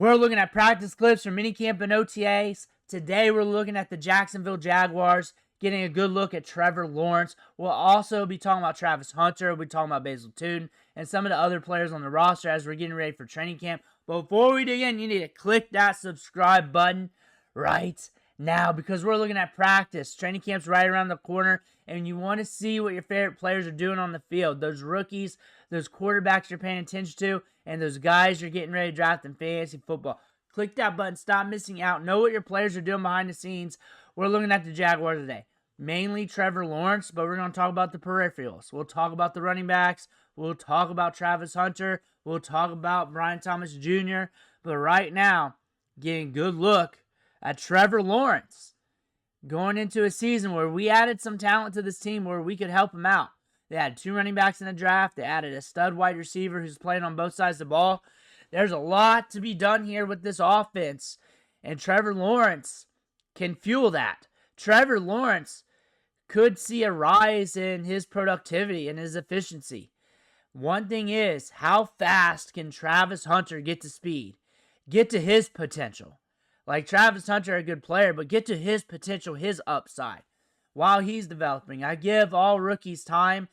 We're looking at practice clips from minicamp and OTAs. Today we're looking at the Jacksonville Jaguars, getting a good look at Trevor Lawrence. We'll also be talking about Travis Hunter. We'll be talking about Basil Tootin and some of the other players on the roster as we're getting ready for training camp. But before we dig in, you need to click that subscribe button right now because we're looking at practice. Training camp's right around the corner, and you want to see what your favorite players are doing on the field. Those rookies, those quarterbacks you're paying attention to, and those guys you're getting ready to draft in fantasy football. Click that button. Stop missing out. Know what your players are doing behind the scenes. We're looking at the Jaguars today. Mainly Trevor Lawrence, but we're going to talk about the peripherals. We'll talk about the running backs. We'll talk about Travis Hunter. We'll talk about Brian Thomas Jr. But right now, getting a good look at Trevor Lawrence going into a season where we added some talent to this team where we could help him out. They had 2 running backs in the draft. They added a stud wide receiver who's playing on both sides of the ball. There's a lot to be done here with this offense, and Trevor Lawrence can fuel that. Trevor Lawrence could see a rise in his productivity and his efficiency. One thing is, how fast can Travis Hunter get to speed? Get to his potential. Like Travis Hunter, a good player, but get to his potential, his upside, while he's developing. I give all rookies time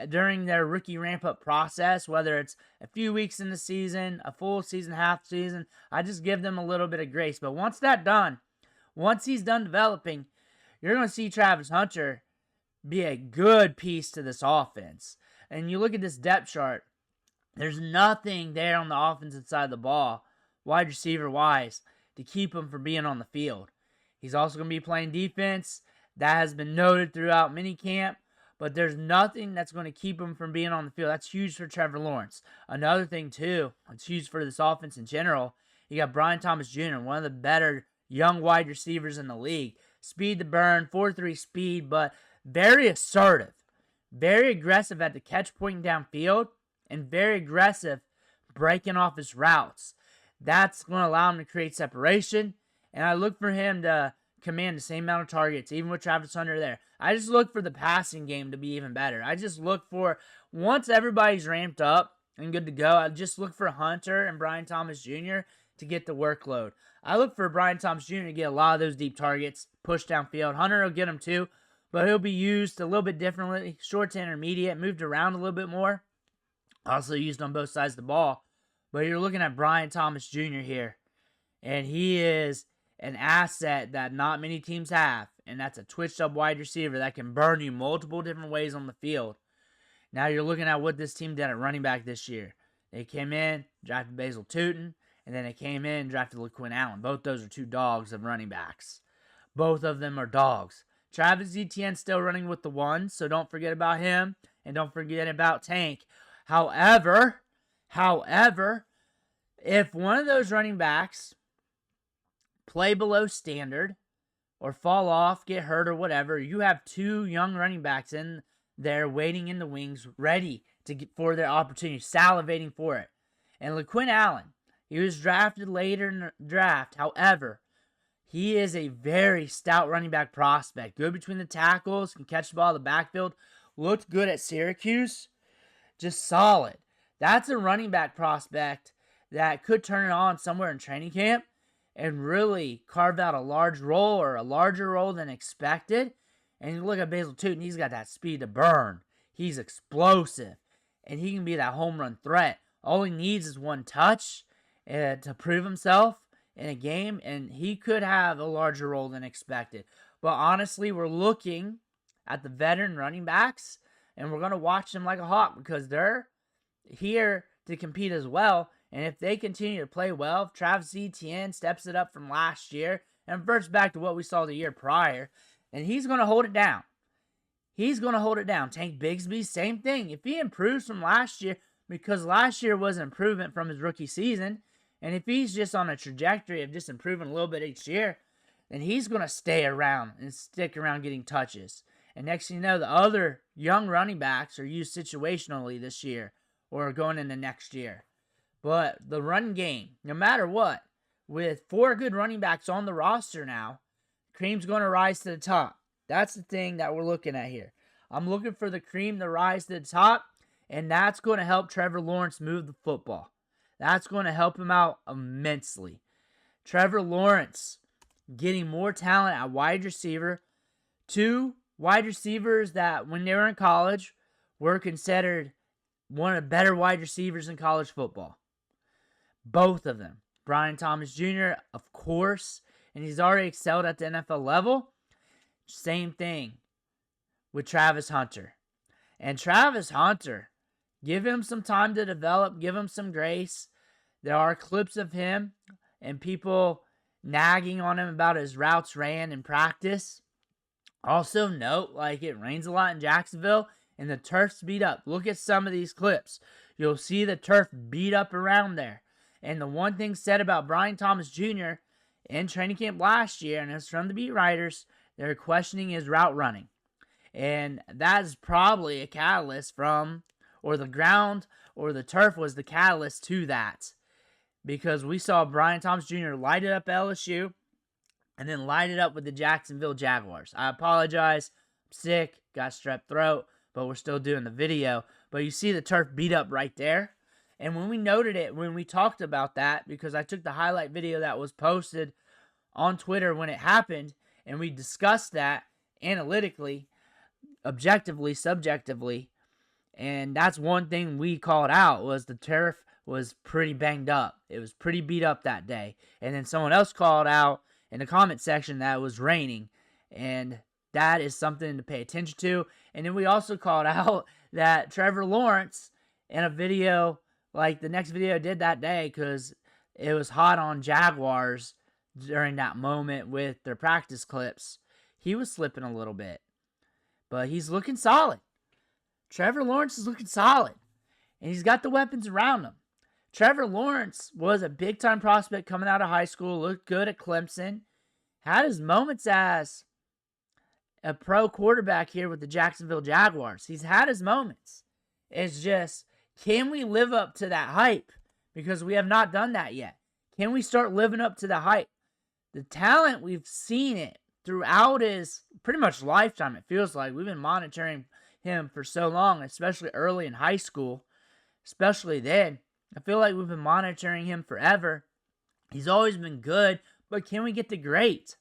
during their rookie ramp-up process, whether it's a few weeks in the season, a full season, half season. I just give them a little bit of grace. But once he's done developing, you're going to see Travis Hunter be a good piece to this offense. And you look at this depth chart, there's nothing there on the offensive side of the ball, wide receiver-wise, to keep him from being on the field. He's also going to be playing defense. That has been noted throughout minicamp, but there's nothing that's going to keep him from being on the field. That's huge for Trevor Lawrence. Another thing, too, it's huge for this offense in general. You got Brian Thomas Jr., one of the better young wide receivers in the league. Speed to burn, 4.3 speed, but very assertive, very aggressive at the catch point downfield, and very aggressive breaking off his routes. That's going to allow him to create separation, and I look for him to command the same amount of targets, even with Travis Hunter there. I just look for the passing game to be even better. I just look for, once everybody's ramped up and good to go, I just look for Hunter and Brian Thomas Jr. to get the workload. I look for Brian Thomas Jr. to get a lot of those deep targets, push downfield. Hunter will get them too, but he'll be used a little bit differently, short to intermediate, moved around a little bit more. Also used on both sides of the ball. But you're looking at Brian Thomas Jr. here, and he is an asset that not many teams have, and that's a twitched-up wide receiver that can burn you multiple different ways on the field. Now you're looking at what this team did at running back this year. They came in, drafted Basil Tootin, and then they came in and drafted LaQuinn Allen. Both those are 2 dogs of running backs. Both of them are dogs. Travis Etienne's still running with the 1, so don't forget about him, and don't forget about Tank. However, if one of those running backs play below standard or fall off, get hurt or whatever, you have 2 young running backs in there waiting in the wings, ready for their opportunity, salivating for it. And LaQuinn Allen, he was drafted later in the draft. However, he is a very stout running back prospect. Good between the tackles, can catch the ball in the backfield. Looked good at Syracuse. Just solid. That's a running back prospect that could turn it on somewhere in training camp and really carve out a large role or a larger role than expected. And you look at Basil Tootin, he's got that speed to burn. He's explosive, and he can be that home run threat. All he needs is 1 touch to prove himself in a game, and he could have a larger role than expected. But honestly, we're looking at the veteran running backs, and we're going to watch them like a hawk because they're here to compete as well. And if they continue to play well, if Travis Etienne steps it up from last year and reverts back to what we saw the year prior, and he's going to hold it down. He's going to hold it down. Tank Bigsby, same thing. If he improves from last year, because last year was an improvement from his rookie season, and if he's just on a trajectory of just improving a little bit each year, then he's going to stay around and stick around getting touches. And next thing you know, the other young running backs are used situationally this year or going into next year. But the run game, no matter what, with 4 good running backs on the roster now, cream's going to rise to the top. That's the thing that we're looking at here. I'm looking for the cream to rise to the top, and that's going to help Trevor Lawrence move the football. That's going to help him out immensely. Trevor Lawrence getting more talent at wide receiver. 2 wide receivers that, when they were in college, were considered one of the better wide receivers in college football. Both of them. Brian Thomas Jr., of course, and he's already excelled at the NFL level. Same thing with Travis Hunter. And Travis Hunter, give him some time to develop, give him some grace. There are clips of him and people nagging on him about his routes ran in practice. Also note, it rains a lot in Jacksonville and the turf's beat up. Look at some of these clips. You'll see the turf beat up around there. And the one thing said about Brian Thomas Jr. in training camp last year, and it's from the beat writers, they're questioning his route running. And that is probably a catalyst or the ground or the turf was the catalyst to that. Because we saw Brian Thomas Jr. light it up at LSU and then light it up with the Jacksonville Jaguars. I apologize. I'm sick. Got strep throat. But we're still doing the video. But you see the turf beat up right there. And when we noted it, when we talked about that, because I took the highlight video that was posted on Twitter when it happened, and we discussed that analytically, objectively, subjectively, and that's one thing we called out was the turf was pretty banged up. It was pretty beat up that day. And then someone else called out in the comment section that it was raining, and that is something to pay attention to. And then we also called out that Trevor Lawrence in a video, like the next video I did that day, because it was hot on Jaguars during that moment with their practice clips, he was slipping a little bit. But he's looking solid. Trevor Lawrence is looking solid. And he's got the weapons around him. Trevor Lawrence was a big-time prospect coming out of high school, looked good at Clemson, had his moments as a pro quarterback here with the Jacksonville Jaguars. He's had his moments. It's just, can we live up to that hype? Because we have not done that yet. Can we start living up to the hype? The talent, we've seen it throughout his pretty much lifetime, it feels like. We've been monitoring him for so long, especially early in high school, especially then. I feel like we've been monitoring him forever. He's always been good, but can we get to great?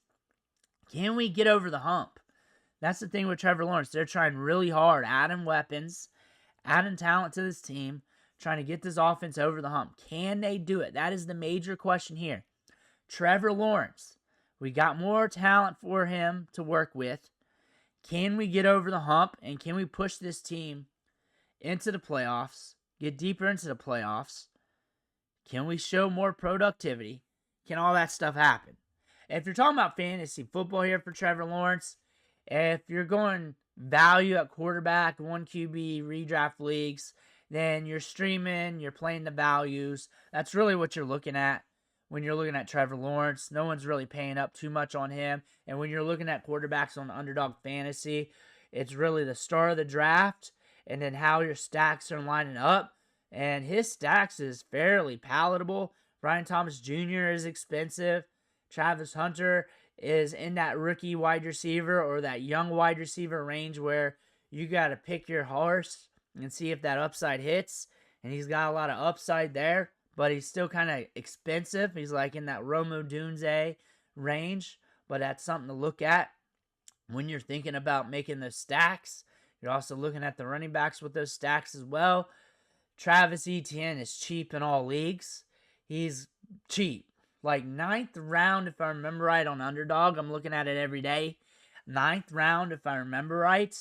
Can we get over the hump? That's the thing with Trevor Lawrence. They're trying really hard, adding weapons, adding talent to this team, trying to get this offense over the hump. Can they do it? That is the major question here. Trevor Lawrence, we got more talent for him to work with. Can we get over the hump, and can we push this team into the playoffs, get deeper into the playoffs? Can we show more productivity? Can all that stuff happen? If you're talking about fantasy football here for Trevor Lawrence, if you're going value at quarterback, 1 QB redraft leagues, then you're streaming, you're playing the values. That's really what you're looking at when you're looking at Trevor Lawrence. No one's really paying up too much on him. And when you're looking at quarterbacks on Underdog Fantasy, it's really the start of the draft and then how your stacks are lining up. And his stacks is fairly palatable. Brian Thomas Jr. is expensive. Travis Hunter is in that rookie wide receiver or that young wide receiver range where you got to pick your horse and see if that upside hits. And he's got a lot of upside there, but he's still kind of expensive. He's like in that Romo Dunze range, but that's something to look at when you're thinking about making those stacks. You're also looking at the running backs with those stacks as well. Travis Etienne is cheap in all leagues. He's cheap. Like 9th round, if I remember right, on Underdog. I'm looking at it every day. 9th round, if I remember right.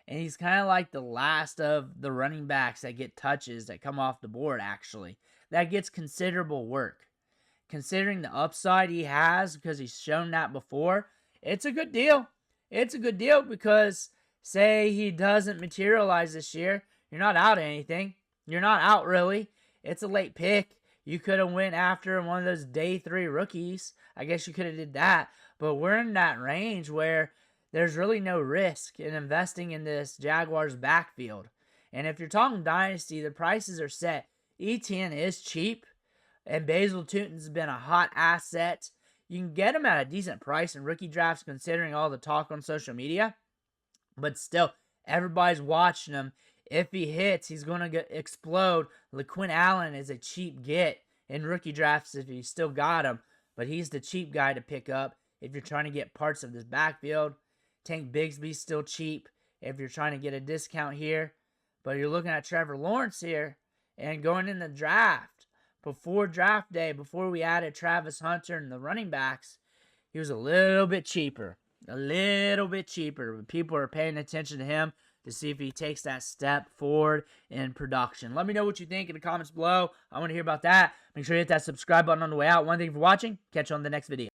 And he's kind of like the last of the running backs that get touches that come off the board, actually. That gets considerable work. Considering the upside he has, because he's shown that before, it's a good deal. It's a good deal because, say he doesn't materialize this year, you're not out of anything. You're not out, really. It's a late pick. You could have went after one of those day 3 rookies. I guess you could have did that. But we're in that range where there's really no risk in investing in this Jaguars backfield. And if you're talking dynasty, the prices are set. Etienne is cheap, and Basil Tootin's been a hot asset. You can get him at a decent price in rookie drafts considering all the talk on social media. But still, everybody's watching him If he hits, he's going to explode. LaQuinn Allen is a cheap get in rookie drafts if you still got him, but he's the cheap guy to pick up if you're trying to get parts of this backfield. Tank Bigsby's still cheap if you're trying to get a discount here, but you're looking at Trevor Lawrence here and going in the draft. Before draft day, before we added Travis Hunter and the running backs, he was a little bit cheaper. A little bit cheaper. But people are paying attention to him to see if he takes that step forward in production. Let me know what you think in the comments below. I want to hear about that. Make sure you hit that subscribe button on the way out. One thing for watching. Catch you on the next video.